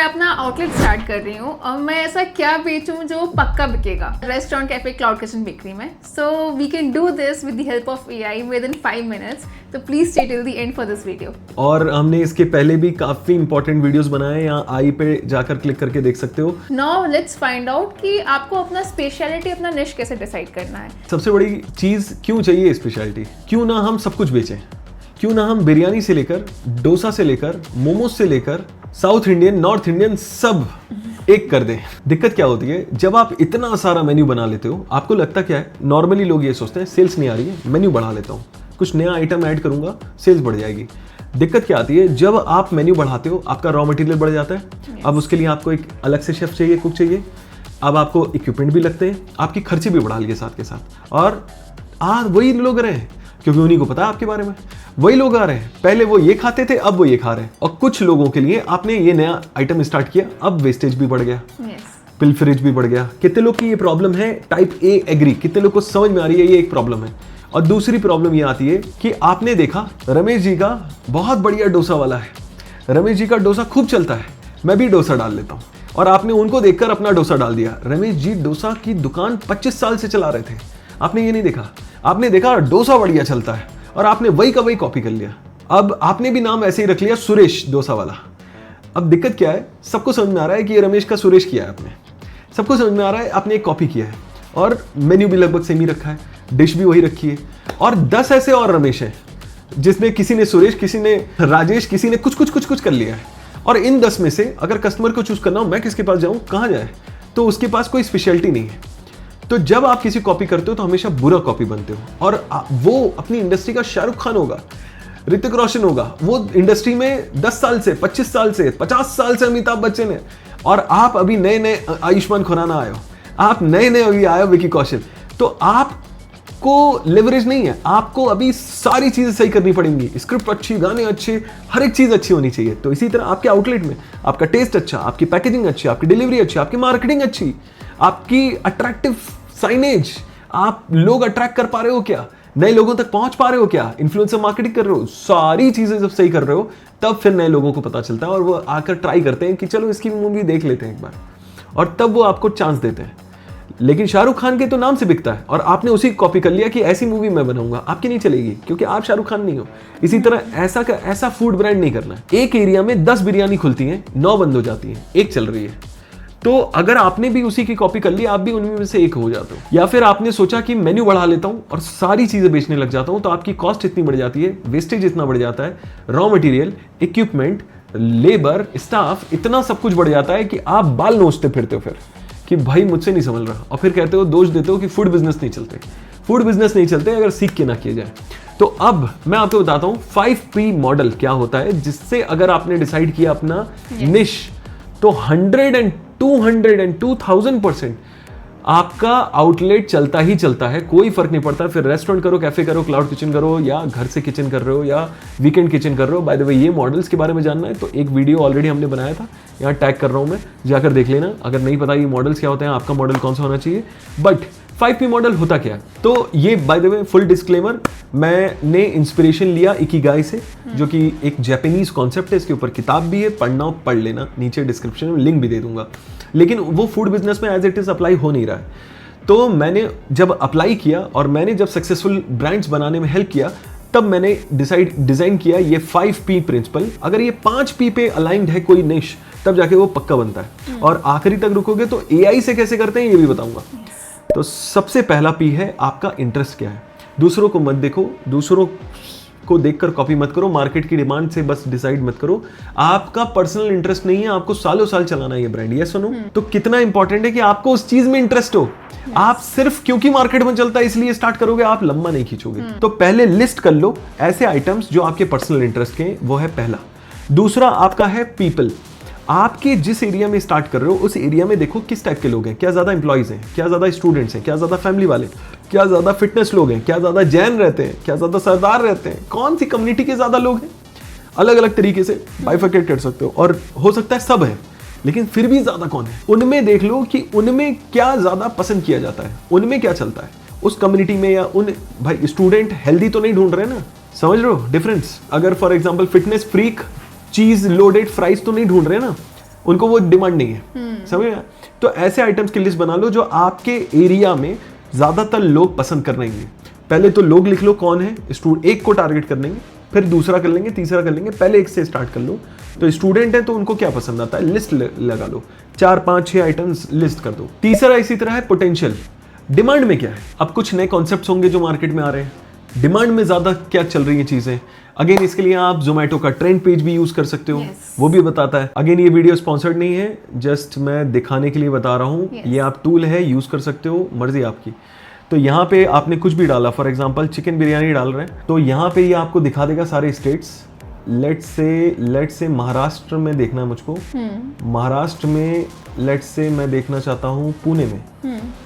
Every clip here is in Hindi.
मैं अपना आउटलेट स्टार्ट कर रही हूँ और मैं ऐसा क्या बेचूं जो पक्का बिकेगा restaurant cafe cloud kitchen bakery में। So we can do this with the help of AI within 5 minutes. तो please stay till the end for this video. और हमने इसके पहले भी काफी इंपॉर्टेंट वीडियोस बनाए, यहाँ आई पे जाकर क्लिक करके देख सकते हो। नाउ लेट्स फाइंड आउट कि आपको अपना स्पेशलिटी, अपना निश कैसे डिसाइड करना है। सबसे बड़ी चीज क्यों चाहिए स्पेशलिटी? क्यों ना हम सब कुछ बेचें? क्यों ना हम बिरयानी से लेकर, डोसा से लेकर, मोमोज से लेकर, साउथ इंडियन, नॉर्थ इंडियन सब एक कर दें। दिक्कत क्या होती है, जब आप इतना सारा मेन्यू बना लेते हो, आपको लगता क्या है, नॉर्मली लोग ये सोचते हैं सेल्स नहीं आ रही है, मेन्यू बढ़ा लेता हूँ, कुछ नया आइटम ऐड करूंगा, सेल्स बढ़ जाएगी। दिक्कत क्या आती है, जब आप मेन्यू बढ़ाते हो, आपका रॉ मटेरियल बढ़ जाता है। अब उसके लिए आपको एक अलग से शेफ चाहिए, कुक चाहिए। अब आपको इक्विपमेंट भी लगते हैं, आपकी खर्चे भी बढ़ा लिए साथ के साथ। और आज वही लोग रहे हैं, क्योंकि उन्हीं को पता है आपके बारे में। वही लोग आ रहे हैं, पहले वो ये खाते थे, अब वो ये खा रहे हैं। और कुछ लोगों के लिए आपने ये नया आइटम स्टार्ट किया, अब वेस्टेज भी बढ़ गया, पिलफरेज भी बढ़ गया। कितने लोग की ये प्रॉब्लम है? Type A agree. कितने लोग को समझ में आ रही है ये एक प्रॉब्लम है? और दूसरी प्रॉब्लम ये आती है कि आपने देखा रमेश जी का बहुत बढ़िया डोसा वाला है, रमेश जी का डोसा खूब चलता है, मैं भी डोसा डाल लेता हूँ। और आपने उनको देखकर अपना डोसा डाल दिया। रमेश जी डोसा की दुकान 25 साल से चला रहे थे, आपने ये नहीं देखा। आपने देखा डोसा बढ़िया चलता है और आपने वही का वही कॉपी कर लिया। अब आपने भी नाम ऐसे ही रख लिया, सुरेश डोसा वाला। अब दिक्कत क्या है, सबको समझ में आ रहा है कि ये रमेश का सुरेश किया है आपने, सबको समझ में आ रहा है आपने एक कॉपी किया है। और मेन्यू भी लगभग सेम ही रखा है, डिश भी वही रखी है। और 10 ऐसे और रमेश हैं जिसमें किसी ने सुरेश, किसी ने राजेश, किसी ने कुछ कर लिया है। और इन 10 में से अगर कस्टमर को चूज करना हो, मैं किसके पास जाऊं, कहाँ जाए, तो उसके पास कोई स्पेशलिटी नहीं है। तो जब आप किसी कॉपी करते हो तो हमेशा बुरा कॉपी बनते हो। और वो अपनी इंडस्ट्री का शाहरुख खान होगा, ऋतिक रोशन होगा, वो इंडस्ट्री में 10 साल से, 25 साल से, 50 साल से अमिताभ बच्चन है। और आप अभी नए नए आयुष्मान खुराना आए हो, आप नए नए अभी आए हो विकी कौशल। तो आपको लेवरेज नहीं है, आपको अभी सारी चीजें सही करनी पड़ेंगी। स्क्रिप्ट अच्छी, गाने अच्छे, हर एक चीज अच्छी होनी चाहिए। तो इसी तरह आपके आउटलेट में आपका टेस्ट अच्छा, आपकी पैकेजिंग अच्छी, आपकी डिलीवरी अच्छी, आपकी मार्केटिंग अच्छी, आपकी अट्रैक्टिव साइनेज, आप लोग अट्रैक्ट कर पा रहे हो क्या, नए लोगों तक पहुंच पा रहे हो क्या, इन्फ्लुएंसर मार्केटिंग कर रहे हो, सारी चीजें जब सही कर रहे हो तब फिर नए लोगों को पता चलता है और वो आकर ट्राई करते हैं कि चलो इसकी मूवी देख लेते हैं एक बार, और तब वो आपको चांस देते हैं। लेकिन शाहरुख खान के तो नाम से बिकता है और आपने उसी कॉपी कर लिया कि ऐसी मूवी मैं बनाऊंगा, आपकी नहीं चलेगी क्योंकि आप शाहरुख खान नहीं हो। इसी तरह ऐसा फूड ब्रांड नहीं करना है। एक एरिया में 10 बिरयानी खुलती हैं, 9 बंद हो जाती हैं, एक चल रही है। तो अगर आपने भी उसी की कॉपी कर ली, आप भी उनमें से एक हो जाते हो। या फिर आपने सोचा कि मेन्यू बढ़ा लेता हूं और सारी चीजें बेचने लग जाता हूं, तो आपकी कॉस्ट इतनी बढ़ जाती है, वेस्टेज इतना बढ़ जाता है, raw material, equipment, labour, staff, इतना सब कुछ बढ़ जाता है कि आप बाल नोचते फिरते हो फिर कि भाई मुझसे नहीं संभल रहा। और फिर कहते हो, दोष देते हो कि फूड बिजनेस नहीं चलते। फूड बिजनेस नहीं चलते अगर सीख के ना किए जाए। तो अब मैं आपको बताता हूं 5P मॉडल क्या होता है, जिससे अगर आपने डिसाइड किया अपना निश, तो 100 and 200 and 2000% आपका आउटलेट चलता ही चलता है, कोई फर्क नहीं पड़ता। फिर रेस्टोरेंट करो, कैफे करो, क्लाउड किचन करो, या घर से किचन कर रहे हो, या वीकेंड किचन कर रहे हो। बाय द वे, ये मॉडल्स के बारे में जानना है तो एक वीडियो ऑलरेडी हमने बनाया था, यहाँ टैग कर रहा हूँ मैं, जाकर देख लेना। अगर नहीं पता ये मॉडल्स क्या होते हैं, आपका मॉडल कौन सा होना चाहिए। बट 5P मॉडल होता क्या है, तो ये by the way full disclaimer, मैंने इंस्पिरेशन लिया इकिगाई से, जो कि एक जापानीज कॉन्सेप्ट है। इसके ऊपर किताब भी है, पढ़ना हो पढ़ लेना, नीचे डिस्क्रिप्शन में लिंक भी दे दूंगा। लेकिन वो फूड बिजनेस में एज इट इज अप्लाई हो नहीं रहा है। तो मैंने जब अप्लाई किया और मैंने जब सक्सेसफुल ब्रांड्स बनाने में हेल्प किया, तब मैंने डिजाइन किया ये 5P प्रिंसिपल। अगर ये 5P पे अलाइंड है कोई निश, तब जाके वो पक्का बनता है। और आखिरी तक रुकोगे तो AI से कैसे करते हैं ये भी बताऊंगा। तो सबसे पहला P है आपका इंटरेस्ट क्या है। दूसरों को मत देखो, दूसरों को देखकर कॉपी मत करो, मार्केट की डिमांड से बस डिसाइड मत करो। आपका पर्सनल इंटरेस्ट नहीं है, आपको सालों साल चलाना है ये ब्रांड, ये सुनो। तो कितना इंपॉर्टेंट है कि आपको उस चीज में इंटरेस्ट हो। आप सिर्फ क्योंकि मार्केट में चलता है इसलिए स्टार्ट करोगे, आप लंबा नहीं खींचोगे। तो पहले लिस्ट कर लो ऐसे आइटम्स जो आपके पर्सनल इंटरेस्ट के, वो है पहला। दूसरा आपका है पीपल। आपके जिस एरिया में स्टार्ट कर रहे हो उस एरिया में देखो किस टाइप के लोग हैं, क्या ज्यादा एम्प्लॉइज हैं, क्या ज्यादा स्टूडेंट्स हैं, क्या ज्यादा फैमिली वाले, क्या ज्यादा फिटनेस लोग हैं, क्या ज्यादा जैन रहते हैं, क्या ज्यादा सरदार रहते हैं, कौन सी कम्युनिटी के ज्यादा लोग हैं। अलग अलग तरीके से बाइफरकेट कर सकते हो, और हो सकता है सब है लेकिन फिर भी ज्यादा कौन है, उनमें देख लो कि उनमें क्या ज्यादा पसंद किया जाता है, उनमें क्या चलता है उस कम्युनिटी में। या उन भाई स्टूडेंट हेल्दी तो नहीं ढूंढ रहे ना, समझ रहे हो डिफरेंस। अगर फॉर एग्जांपल फिटनेस फ्रीक चीज लोडेड फ्राइज तो नहीं ढूंढ रहे ना, उनको वो डिमांड नहीं है, समझ रहे हैं? तो ऐसे आइटम्स की लिस्ट बना लो जो आपके एरिया में ज्यादातर लोग पसंद कर लेंगे। पहले तो लोग लिख लो कौन है, एक को टारगेट कर लेंगे, फिर दूसरा कर लेंगे, तीसरा कर लेंगे, पहले एक से स्टार्ट कर लो। तो स्टूडेंट है तो उनको क्या पसंद आता है, लिस्ट लगा लो, 4 5 6 आइटम्स लिस्ट कर दो। तीसरा इसी तरह है पोटेंशियल, डिमांड में क्या है। अब कुछ नए कॉन्सेप्ट्स होंगे जो मार्केट में आ रहे हैं, डिमांड में ज्यादा क्या चल रही है चीजें। अगेन इसके लिए आप जोमेटो का ट्रेंड पेज भी यूज कर सकते हो, वो भी बताता है। अगेन ये वीडियो स्पॉन्सर्ड नहीं है, जस्ट मैं दिखाने के लिए बता रहा हूँ। ये आप टूल है, यूज कर सकते हो, मर्जी आपकी। तो यहाँ पे आपने कुछ भी डाला, फॉर एग्जांपल चिकन बिरयानी डाल रहे हैं, तो यहाँ पे ये आपको दिखा देगा सारे स्टेट्स। लेट्स से महाराष्ट्र में देखना है मुझको, महाराष्ट्र में लेट्स से मैं देखना चाहता हूँ पुणे में,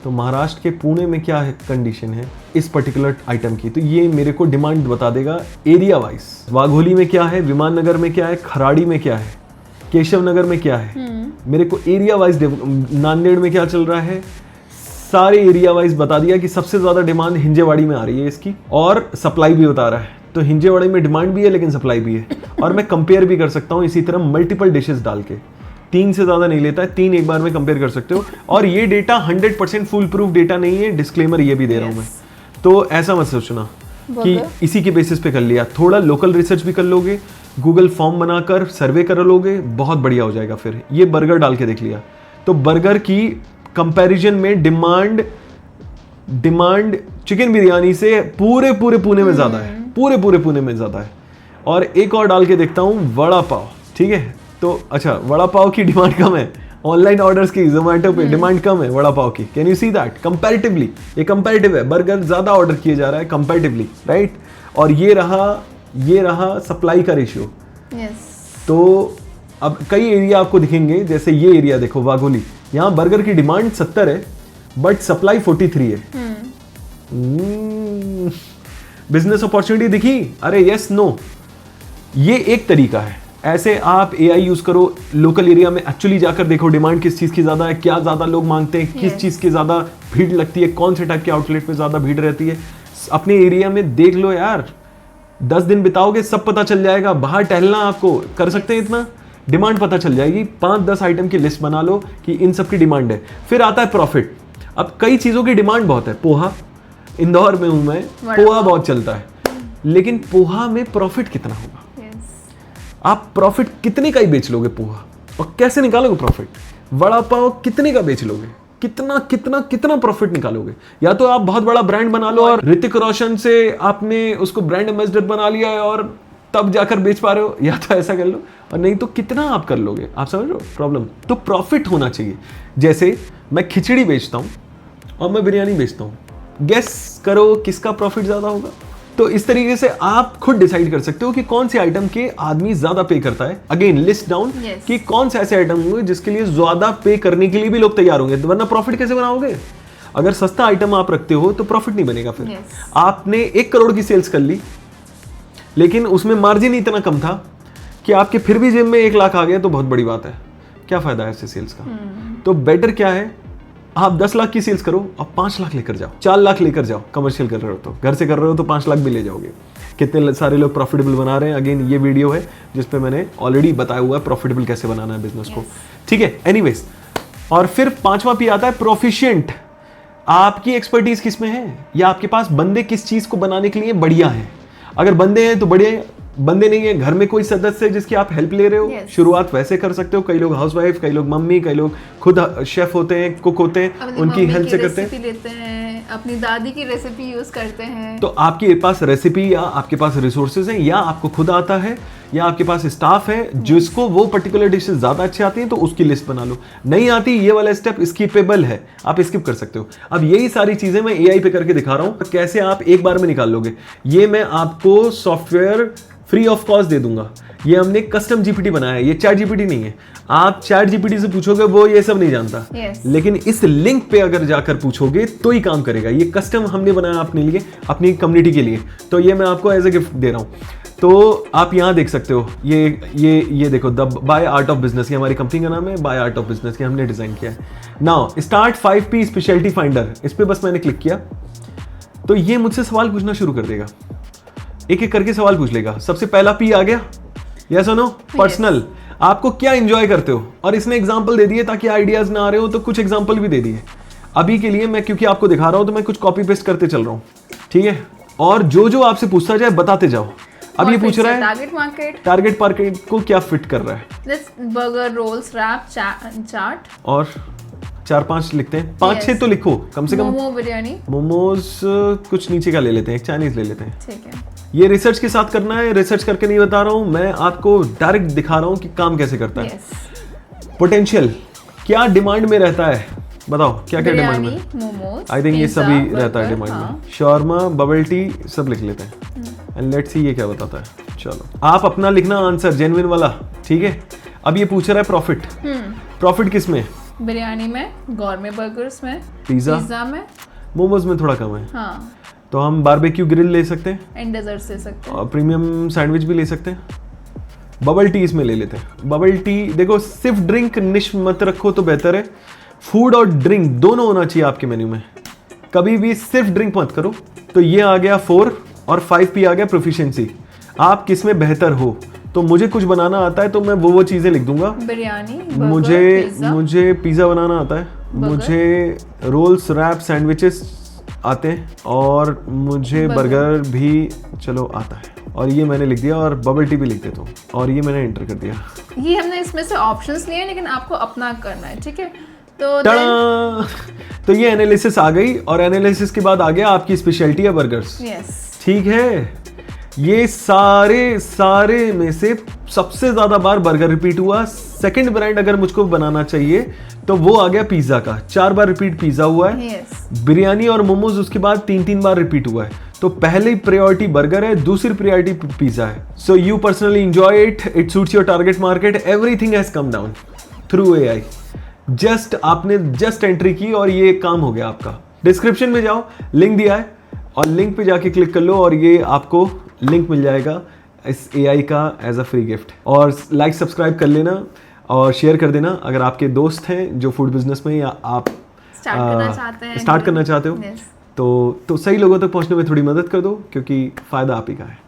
तो महाराष्ट्र के पुणे में क्या है कंडीशन है इस पर्टिकुलर आइटम की, तो ये मेरे को डिमांड बता देगा एरिया वाइज। वाघोली में क्या है, विमान नगर में क्या है, खराड़ी में क्या है, केशव नगर में क्या है, मेरे को एरिया वाइज, नांदेड़ में क्या चल रहा है, सारे एरिया वाइज बता दिया कि सबसे ज्यादा डिमांड हिंजेवाड़ी में आ रही है इसकी, और सप्लाई भी बता रहा है। तो हिंजेवाड़ी में डिमांड भी है लेकिन सप्लाई भी है, और मैं कंपेयर भी कर सकता हूँ इसी तरह मल्टीपल डिशेस डाल के। 3 से ज्यादा नहीं लेता है, 3 एक बार में कंपेयर कर सकते हो। और ये डेटा 100% फुल प्रूफ डेटा नहीं है, डिस्क्लेमर ये भी दे रहा हूँ मैं। तो ऐसा मत सोचना कि इसी के बेसिस पे कर लिया, थोड़ा लोकल रिसर्च भी कर लोगे, गूगल फॉर्म बनाकर सर्वे कर लोगे, बहुत बढ़िया हो जाएगा। फिर ये बर्गर डाल के देख लिया, तो बर्गर की कंपैरिजन में डिमांड चिकन बिरयानी से पूरे पुणे में ज्यादा है, पूरे पुणे में ज्यादा है। और एक और डाल के देखता हूँ, वड़ा पाव, ठीक है। तो अच्छा, वड़ा पाव की डिमांड कम है, ऑनलाइन ऑर्डर्स की जोमेटो पे डिमांड कम है वड़ा पाव की। Can you see that comparatively, ये कंपैरेटिव है, बर्गर ज्यादा ऑर्डर किए जा रहा है कंपैरेटिवली, राइट। और ये रहा सप्लाई का रेशियो। तो अब कई एरिया आपको दिखेंगे, जैसे ये एरिया देखो वाघोली, यहाँ बर्गर की डिमांड 70 है बट सप्लाई 43 है। बिजनेस अपॉर्चुनिटी दिखी, अरे यस नो, ये एक तरीका है। ऐसे आप AI यूज करो, लोकल एरिया में एक्चुअली जाकर देखो डिमांड किस चीज की ज्यादा है, क्या ज्यादा लोग मांगते हैं, किस चीज की ज्यादा भीड़ लगती है, कौन से टाइप के आउटलेट पे ज्यादा भीड़ रहती है, अपने एरिया में देख लो यार। 10 दिन बिताओगे सब पता चल जाएगा, बाहर टहलना आपको कर सकते हैं इतना, डिमांड पता चल जाएगी। 5-10 आइटम की लिस्ट बना लो कि इन सब की डिमांड है। फिर आता है प्रॉफिट। अब कई चीजों की डिमांड बहुत है, पोहा, इंदौर में हूं मैं, पोहा बहुत चलता है, लेकिन पोहा में प्रॉफिट कितना होगा? आप प्रॉफिट कितने का ही बेच लोगे पोहा, और कैसे निकालोगे प्रॉफिट? वड़ा पाव कितने का बेच लोगे, कितना प्रॉफिट निकालोगे? या तो आप बहुत बड़ा ब्रांड बना लो और ऋतिक रोशन से आपने उसको ब्रांड एम्बेसडर बना लिया है और तब जाकर बेच पा रहे हो, या तो ऐसा कर लो, और नहीं तो कितना आप कर लोगे? आप समझ रहे हो प्रॉब्लम? तो प्रॉफिट होना चाहिए। जैसे मैं खिचड़ी बेचता हूं और मैं बिरयानी बेचता हूं, गेस करो किसका प्रॉफिट ज्यादा होगा? तो इस तरीके से आप खुद डिसाइड कर सकते हो कि कौन से आइटम के आदमी ज्यादा पे करता है। अगेन लिस्ट डाउन कि कौन से ऐसे आइटम होंगे जिसके लिए ज्यादा पे करने के लिए भी लोग तैयार होंगे, वरना प्रॉफिट कैसे बनाओगे? अगर सस्ता आइटम आप रखते हो तो प्रॉफिट नहीं बनेगा। फिर आपने 1 करोड़ की सेल्स कर ली, लेकिन उसमें मार्जिन इतना कम था कि आपके फिर भी जेब में 1 लाख आ गया, तो बहुत बड़ी बात है। क्या फायदा है ऐसे सेल्स का? तो बेटर क्या है, आप 10 लाख की सेल्स करो और 5 लाख लेकर जाओ, 4 लाख लेकर जाओ। कमर्शियल कर रहे हो तो, घर से कर रहे हो तो 5 लाख भी ले जाओगे। कितने सारे लोग प्रॉफिटेबल बना रहे हैं। अगेन ये वीडियो है जिसपे मैंने ऑलरेडी बताया हुआ है प्रॉफिटेबल कैसे बनाना है बिजनेस को, ठीक है। एनीवेज, और फिर 5वां पी आता है प्रोफिशिएंट। आपकी एक्सपर्टीज किस में है, या आपके पास बंदे किस चीज को बनाने के लिए बढ़िया है। अगर बंदे हैं तो बढ़िया, बंदे नहीं है, घर में कोई सदस्य है जिसकी आप हेल्प ले रहे हो, शुरुआत वैसे कर सकते हो। कई लोग हाउसवाइफ, कई लोग मम्मी, कई लोग खुद शेफ होते हैं, कुक होते हैं, उनकी हेल्प से करते हैं, अपनी दादी की रेसिपी यूज करते हैं। तो आपके पास रेसिपी या आपके पास रिसोर्सेज हैं, या आपको खुद आता है, या आपके पास स्टाफ है जिसको वो पर्टिकुलर डिशेस ज्यादा अच्छी आती हैं, तो उसकी लिस्ट बना लो। नहीं आती, ये वाला स्टेप स्किपेबल है, आप स्किप कर सकते हो। अब यही सारी चीजें मैं AI पे करके दिखा रहा हूं, कैसे आप एक बार में निकाल लोगे। ये मैं आपको सॉफ्टवेयर फ्री ऑफ कॉस्ट दे दूंगा। ये हमने कस्टम GPT बनाया है, ये चैट GPT नहीं है। आप चैट GPT से पूछोगे, वो ये सब नहीं जानता, लेकिन इस लिंक पे अगर जाकर पूछोगे तो ही काम करेगा। ये कस्टम हमने बनाया अपने लिए, अपनी कम्युनिटी के लिए, तो ये मैं आपको एज ए गिफ्ट दे रहा हूं। तो आप यहाँ देख सकते हो, ये देखो, the by art of business, ये हमारी कंपनी का नाम है, बाय आर्ट ऑफ बिजनेस, ये हमने डिजाइन किया है। Now start 5P speciality finder, इस पे बस मैंने क्लिक किया तो ये मुझसे सवाल पूछना शुरू कर देगा, एक एक करके सवाल पूछ लेगा। सबसे पहला P आ गया, यस और नो, पर्सनल। आपको क्या एंजॉय करते हो, और इसने एग्जांपल दे दिए ताकि आइडियाज ना आ रहे हो तो कुछ एग्जांपल भी दे दिए। अभी के लिए मैं क्योंकि आपको दिखा रहा हूं तो मैं कुछ कॉपी पेस्ट करते चल रहा हूं, ठीक है, और जो जो आपसे पूछता जाए बताते जाओ। अब ये पूछ रहा है टारगेट मार्केट को क्या फिट कर रहा है। बर्गर, रोल्स, रैप, चाट, और 4-5 लिखते हैं, 5-6 तो लिखो कम से कम। मोमो, बिरयानी, मोमोज, कुछ नीचे का ले लेते हैं, एक चाइनीज ले लेते हैं। ठीक है। ये रिसर्च के साथ करना है, रिसर्च करके नहीं बता रहा हूँ मैं, आपको डायरेक्ट दिखा रहा हूँ कि काम कैसे करता है। पोटेंशियल क्या डिमांड में रहता है, बताओ क्या क्या डिमांड में। मोमोज, आई थिंक ये सभी रहता है डिमांड में। शॉर्मा, बबल टी सब लिख लेते हैं, एंड लेट्स सी ये क्या बताता है। चलो आप अपना लिखना आंसर जेन्युइन वाला, ठीक है। अब ये पूछ रहा है प्रॉफिट, प्रॉफिट किस में? बिरयानी में, गौरमे बर्गर्स में, पिज्जा में, मोमोज में थोड़ा कम है। हाँ। तो हम बारबेक्यू ग्रिल ले सकते हैं, एंड डेजर्ट्स ले सकते हैं, और प्रीमियम सैंडविच भी ले सकते हैं। बबल टी इसमें ले लेते हैं। बबल टी देखो, सिर्फ ड्रिंक निश मत रखो तो बेहतर है, फूड और ड्रिंक दोनों होना चाहिए आपके मेन्यू में, कभी भी सिर्फ ड्रिंक मत करो। तो ये आ गया 4 और 5P आ गया प्रोफिशिएंसी। आप किस में बेहतर हो, तो मुझे कुछ बनाना आता है तो मैं वो चीजें लिख दूंगा। बिरयानी, मुझे पिज्जा बनाना आता है, मुझे रोल्स, रैप, सैंडविचेस आते हैं, और मुझे बर्गर भी चलो आता है। और ये मैंने लिख दिया, और बबल टी भी लिख देता हूँ, और ये मैंने एंटर कर दिया। ये हमने इसमें से ऑप्शंस लिए, लेकिन आपको अपना करना है, ठीक है। तो ये एनालिसिस आ गई, और एनालिसिस के बाद आ गया आपकी स्पेशलिटी है बर्गर्स। ठीक है, ये सारे में से सबसे ज्यादा बार बर्गर रिपीट हुआ। सेकंड ब्रांड अगर मुझको बनाना चाहिए तो वो आ गया पिज्जा का, 4 बार रिपीट पिज्जा हुआ है। बिरयानी और मोमोज उसके बाद 3 बार रिपीट हुआ है। तो पहली प्रायोरिटी बर्गर है, दूसरी प्रायोरिटी पिज्जा है। So you personally enjoy it suits your target market, everything has come down through AI। आपने जस्ट एंट्री की और ये काम हो गया आपका। डिस्क्रिप्शन में जाओ, लिंक दिया है, और लिंक पे जाके क्लिक कर लो, और ये आपको लिंक मिल जाएगा इस AI का एज अ फ्री गिफ्ट। और लाइक सब्सक्राइब कर लेना और शेयर कर देना अगर आपके दोस्त हैं जो फूड बिजनेस में, या आप स्टार्ट करना चाहते हो तो सही लोगों तक पहुंचने में थोड़ी मदद कर दो, क्योंकि फायदा आप ही का है।